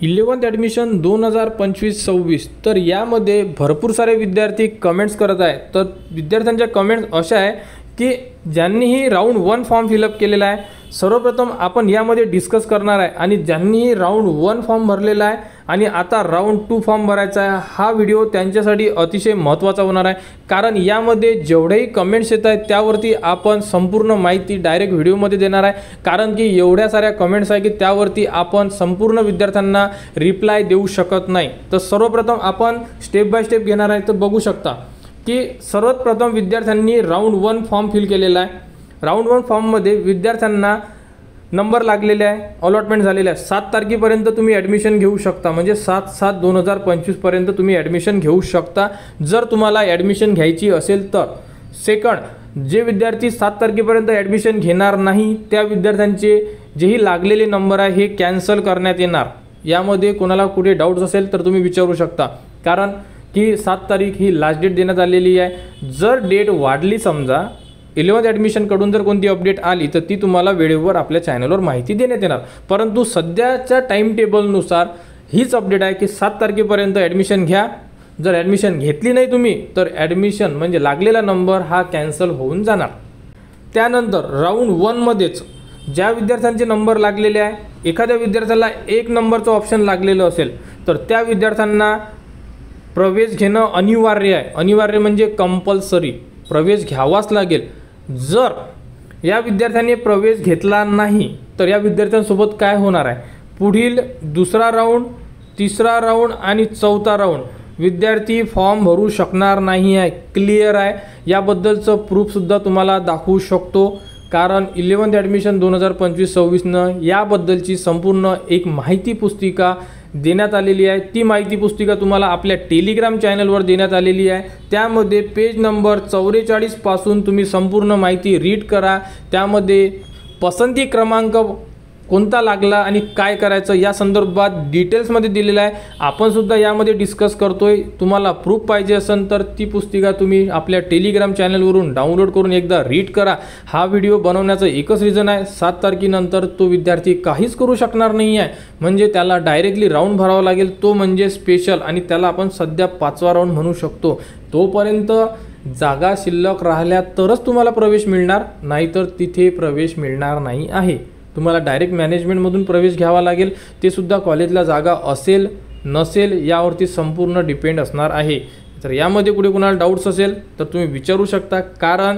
11th admission 2025-26 तर यामध्ये भरपूर सारे विद्यार्थी कमेंट्स करत आहे। तर विद्यार्थ्यांच्या कमेंट्स अशा आहे की ज्यांनीही राऊंड 1 फॉर्म फिलअप केलेला आहे सर्वप्रथम आपण यामध्ये डिस्कस करणार आहे आणि ज्यांनीही राऊंड 1 फॉर्म भरलेला आहे आणि आता राऊंड 2 फॉर्म भरायचा आहे हा व्हिडिओ त्यांच्यासाठी अतिशय महत्त्वाचा होणार आहे। कारण यामध्ये जेवढेही कमेंट्स येत आहेत त्यावरती आपण संपूर्ण माहिती डायरेक्ट व्हिडिओमध्ये देणार आहे। कारण की एवढ्या साऱ्या कमेंट्स आहे की त्यावरती आपण संपूर्ण विद्यार्थ्यांना रिप्लाय देऊ शकत नाही। तर सर्वप्रथम आपण स्टेप बाय स्टेप घेणार आहे। तर बघू शकता की सर्वात प्रथम विद्यार्थ्यांनी राऊंड 1 फॉर्म फिल केलेला आहे। राऊंड 1 फॉर्ममध्ये विद्यार्थ्यांना नंबर लागलेले आहे, अलॉटमेंट झालेले आहे। 7 तारखेपर्यंत तुम्ही ॲडमिशन घेऊ शकता, म्हणजे 7/7/2025 पर्यंत तुम्ही ॲडमिशन घेऊ शकता जर तुम्हाला ॲडमिशन घ्यायची असेल तर। सेकंड, जे विद्यार्थी 7 तारखेपर्यंत ॲडमिशन घेणार नाही त्या विद्यार्थ्यांचे जेही लागलेले नंबर आहे हे कॅन्सल करण्यात येणार। यामध्ये कोणाला कुठे डाऊट्स असेल तर तुम्ही विचारू शकता, कारण की 7 तारीख ही लास्ट डेट देण्यात आलेली आहे। जर डेट वाढली समजा 11th ॲडमिशनकडून जर कोणती अपडेट आली तर ती तुम्हाला वेळेवर आपल्या चॅनलवर माहिती देण्यात येणार। परंतु सध्याच्या टाइम टेबलनुसार हीच अपडेट आहे की 7 तारखेपर्यंत ॲडमिशन घ्या। जर ॲडमिशन घेतली नाही तुम्ही तर ॲडमिशन म्हणजे लागलेला नंबर हा कॅन्सल होऊन जाणार। त्यानंतर राऊंड 1 मध्येच ज्या विद्यार्थ्यांचे नंबर लागलेले आहे, एखाद्या विद्यार्थ्याला 1 नंबरचं ऑप्शन लागलेलं असेल तर त्या विद्यार्थ्यांना प्रवेश घेणं अनिवार्य आहे। अनिवार्य म्हणजे कंपल्सरी प्रवेश घ्यावाच लागेल। जर या विद्यार्थ्यांनी प्रवेश घेतला नाही तर या विद्यार्थ्यांसोबत काय होणार आहे, पुढील दुसरा राऊंड, तिसरा राऊंड आणि चौथा राऊंड विद्यार्थी फॉर्म भरू शकणार नाही आहे। क्लिअर आहे, याबद्दलचं प्रूफसुद्धा तुम्हाला दाखवू शकतो। कारण 11th ॲडमिशन 2025-26 याबद्दलची संपूर्ण एक माहिती पुस्तिका देण्यात आलेली आहे। ती माहिती पुस्तिका तुम्हाला आपल्या टेलिग्राम चॅनलवर देण्यात आलेली आहे। त्यामध्ये पेज नंबर 44 पासून तुम्ही संपूर्ण माहिती रीड करा। त्यामध्ये पसंती क्रमांक कोणता लागला आणि काय करायचं या संदर्भात डिटेल्समध्ये दिलेलं आहे। आपण सुद्धा यामध्ये डिस्कस करतोय। तुम्हाला प्रूफ पाहिजे असेल तर ती पुस्तिका तुम्ही आपल्या टेलिग्राम चॅनलवरून डाउनलोड करून एकदा रीड करा। हा व्हिडिओ बनवण्याचं एकच रिझन आहे, 7 तारखेनंतर तो विद्यार्थी काहीच करू शकणार नाही आहे, म्हणजे त्याला डायरेक्टली राऊंड भरावा लागेल, तो म्हणजे स्पेशल, आणि त्याला आपण सध्या 5वा राऊंड म्हणू शकतो। तोपर्यंत जागा शिल्लक राहिल्या तरच तुम्हाला प्रवेश मिळणार, नाहीतर तिथे प्रवेश मिळणार नाही आहे। तुम्हाला डायरेक्ट मॅनेजमेंटमधून प्रवेश घ्यावा लागेल, ते सुद्धा कॉलेजला जागा असेल नसेल यावरती संपूर्ण डिपेंड असणार आहे। तर यामध्ये कुठे कुणाला डाऊट्स असेल तर तुम्ही विचारू शकता। कारण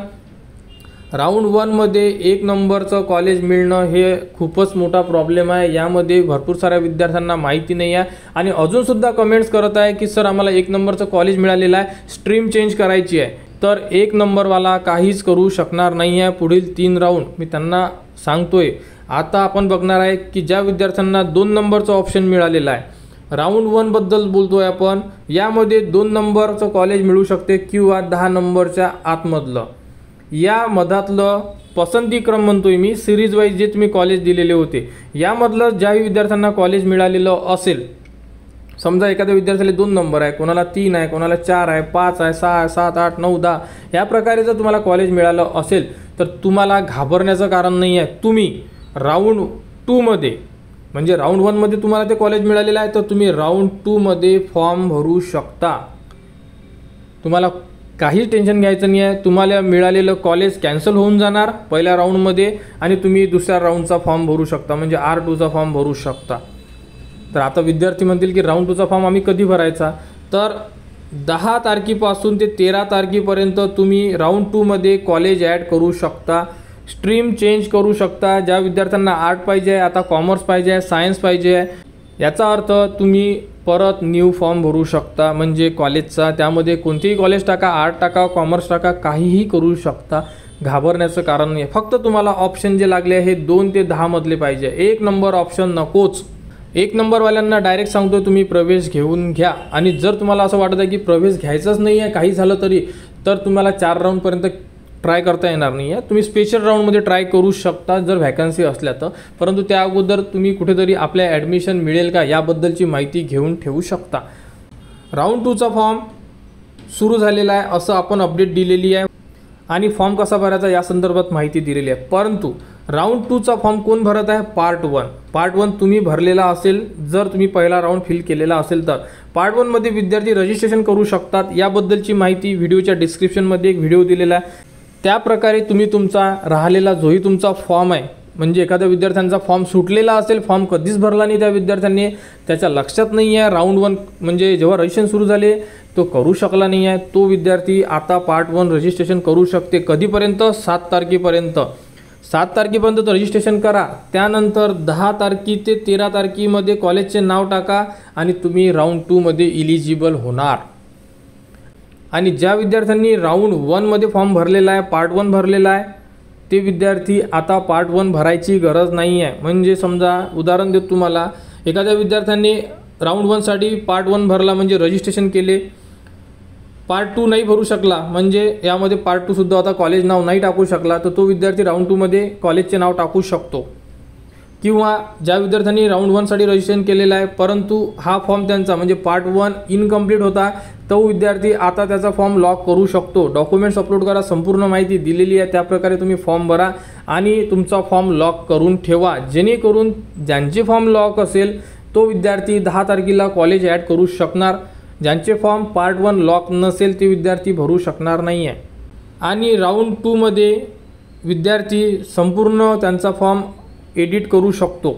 राऊंड 1 मध्ये 1 नंबरचं कॉलेज मिळणं हे खूपच मोठा प्रॉब्लेम आहे। यामध्ये भरपूर साऱ्या विद्यार्थ्यांना माहिती नाही आहे आणि अजूनसुद्धा कमेंट्स करत आहे की सर आम्हाला 1 नंबरचं कॉलेज मिळालेलं आहे, स्ट्रीम चेंज करायची आहे। तर 1 नंबरवाला काहीच करू शकणार नाही आहे। पुढील 3 राऊंड मी त्यांना सांगतोय। आता आपण बघणार आहे की ज्या विद्यार्थ्यांना 2 नंबरचं ऑप्शन मिळालेलं आहे, राऊंड 1 बद्दल बोलतोय आपण, यामध्ये 2 नंबरचं कॉलेज मिळू शकते किंवा 10 नंबरच्या आतमधलं, या मधातलं पसंतीक्रम म्हणतोय मी, सिरीज वाईज जे तुम्ही कॉलेज दिलेले होते यामधलं ज्याही विद्यार्थ्यांना कॉलेज मिळालेलं असेल, समजा एखाद्या विद्यार्थ्याला 2 नंबर आहे, कोणाला 3 आहे, कोणाला 4 आहे, 5 आहे, 6 आहे, 7, 8, 9, 10 या प्रकारे जर तुम्हाला कॉलेज मिळालं असेल तर तुम्हाला घाबरण्याचं कारण नाही आहे। तुम्ही राऊंड 2 मध्ये म्हणजे राऊंड 1 मध्ये तुम्हाला ते कॉलेज मिळालेलं आहे तर तुम्ही राऊंड 2 मध्ये फॉर्म भरू शकता। तुम्हाला काहीच टेन्शन घ्यायचं नाही आहे। तुम्हाला मिळालेलं कॉलेज कॅन्सल होऊन जाणार पहिल्या राऊंडमध्ये आणि तुम्ही दुसऱ्या राऊंडचा फॉर्म भरू शकता, म्हणजे R2चा फॉर्म भरू शकता। तर आता विद्यार्थी म्हणतील की राऊंड 2चा फॉर्म आम्ही कधी भरायचा, तर 10 तारखेपासून ते 13 तारखेपर्यंत तुम्ही राऊंड 2 मध्ये कॉलेज ॲड करू शकता, स्ट्रीम चेंज करू शकता। ज्या विद्यार्थ्यांना आर्ट पाहिजे आहे, आता कॉमर्स पाहिजे आहे, सायन्स पाहिजे आहे, याचा अर्थ तुम्ही परत न्यू फॉर्म भरू शकता, म्हणजे कॉलेजचा। त्यामध्ये कोणतेही कॉलेज टाका, आर्ट टाका, कॉमर्स टाका, काहीही करू शकता। घाबरण्याचं कारण नाही। फक्त तुम्हाला ऑप्शन जे लागले हे 2 ते 10 मधले पाहिजे, 1 नंबर ऑप्शन नकोच। 1 नंबरवाल्यांना डायरेक्ट सांगतो तुम्ही प्रवेश घेऊन घ्या। आणि जर तुम्हाला असं वाटत आहे की प्रवेश घ्यायचाच नाही आहे काही झालं तरी, तर तुम्हाला 4 राऊंडपर्यंत ट्राय करता येणार नाही आहे। तुम्ही स्पेशल राऊंडमध्ये ट्राय करू शकता जर व्हॅकन्सी असल्या तर, परंतु त्या अगोदर तुम्ही कुठेतरी आपल्या ॲडमिशन मिळेल का याबद्दलची माहिती घेऊन ठेवू शकता। राऊंड 2चा फॉर्म सुरू झालेला आहे असं आपण अपडेट दिलेली आहे आणि फॉर्म कसा भरायचा या संदर्भात माहिती दिलेली आहे। परंतु राऊंड 2चा फॉर्म कोण भरत आहे? पार्ट 1 तुम्ही भरलेला असेल, जर तुम्ही पहिला राऊंड फिल केलेला असेल तर पार्ट 1 मध्ये विद्यार्थी रजिस्ट्रेशन करू शकतात. याबद्दलची माहिती व्हिडिओच्या डिस्क्रिप्शनमध्ये एक व्हिडिओ दिलेला आहे. त्या प्रकारे तुम्ही तुमचा राहिलेला जोही तुमचा फॉर्म आहे, म्हणजे एखाद्या विद्यार्थ्यांचा फॉर्म सुटलेला असेल, फॉर्म कधीच भरला नाही त्या विद्यार्थ्यांनी, त्याच्या लक्षात नाही आहे राऊंड 1 म्हणजे जेव्हा रजिस्ट्रेशन सुरू झाले तो करू शकला नाही आहे, तो विद्यार्थी आता पार्ट 1 रजिस्ट्रेशन करू शकते. कधीपर्यंत? 7 तारखेपर्यंत. 7 तारखेपर्यंत रजिस्ट्रेशन करा. त्यानंतर 10 तारखे ते 13 तारखेमध्ये कॉलेजचे नाव टाका आणि तुम्ही राऊंड 2 मध्ये इलिजिबल होणार. आणि ज्या विद्यार्थ्यांनी राऊंड 1 मध्ये फॉर्म भरलेला आहे, पार्ट 1 भरलेला आहे, ते विद्यार्थी आता पार्ट 1 भरायची गरज नाही आहे. म्हणजे समजा उदाहरण देतो तुम्हाला, एखाद्या विद्यार्थ्यांनी राऊंड 1 साठी पार्ट 1 भरला म्हणजे रजिस्ट्रेशन केले, पार्ट 2 नाही भरू शकला, म्हणजे यामध्ये पार्ट 2 सुद्धा आता कॉलेज नाव नाही टाकू शकला, तर तो विद्यार्थी राऊंड 2 मध्ये कॉलेजचे नाव टाकू शकतो. किंवा ज्या विद्यार्थ्यांनी राऊंड 1 साठी रजिस्ट्रेशन केलेलं आहे परंतु हा फॉर्म त्यांचा म्हणजे पार्ट 1 इनकम्प्लीट होता, तो विद्यार्थी आता त्याचा फॉर्म लॉक करू शकतो. डॉक्युमेंट्स अपलोड करा, संपूर्ण माहिती दिलेली आहे, त्याप्रकारे तुम्ही फॉर्म भरा आणि तुमचा फॉर्म लॉक करून ठेवा. जेणेकरून ज्यांचे फॉर्म लॉक असेल तो विद्यार्थी 10 तारखेला कॉलेज ॲड करू शकणार. ज्यांचे फॉर्म पार्ट 1 लॉक नसेल ते विद्यार्थी भरू शकणार नाही आहे. आणि राऊंड 2 मध्ये विद्यार्थी संपूर्ण त्यांचा फॉर्म एडिट करू शकतो,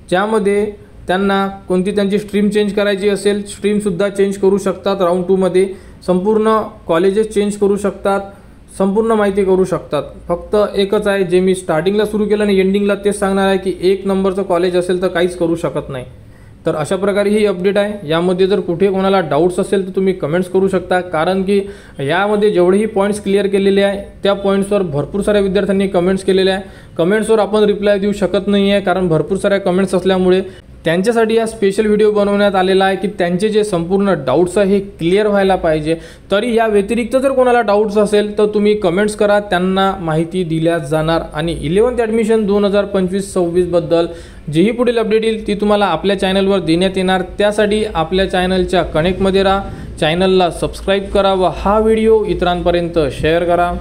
ज्यामध्ये त्यांना कोणती त्यांची स्ट्रीम चेंज करायची असेल स्ट्रीमसुद्धा चेंज करू शकतात. राऊंड 2 मध्ये संपूर्ण कॉलेजेस चेंज करू शकतात, संपूर्ण माहिती करू शकतात. फक्त एकच आहे, जे मी स्टार्टिंगला सुरू केलं आणि एंडिंगला तेच सांगणार आहे की 1 नंबरचं कॉलेज असेल तर काहीच करू शकत नाही. तर अशा प्रकारे ही अपडेट आहे. यामध्ये जर कुठे कोणाला डाऊट्स असेल तर तुम्ही कमेंट्स करू शकता, कारण की यामध्ये जेवढेही पॉईंट्स क्लिअर केलेले आहे त्या पॉईंट्सवर भरपूर साऱ्या विद्यार्थ्यांनी कमेंट्स केलेले आहे. कमेंट्सवर आपण रिप्लाय देऊ शकत नाही आहे, कारण भरपूर साऱ्या कमेंट्स असल्यामुळे त्यांच्यासाठी हा स्पेशल व्हिडिओ बनवण्यात आलेला आहे की त्यांचे जे संपूर्ण डाऊट्स आहे हे क्लिअर व्हायला पाहिजे. तरी या व्यतिरिक्त जर कोणाला डाऊट्स असेल तर तुम्ही कमेंट्स करा, त्यांना माहिती दिल्या जाणार. आणि 11th ॲडमिशन 2025-26 बद्दल जेही पुढील अपडेट येईल ती तुम्हाला आपल्या चॅनलवर देण्यात येणार. त्यासाठी आपल्या चॅनलच्या कनेक्टमध्ये राहा, चॅनलला सबस्क्राईब करा व हा व्हिडिओ इतरांपर्यंत शेअर करा.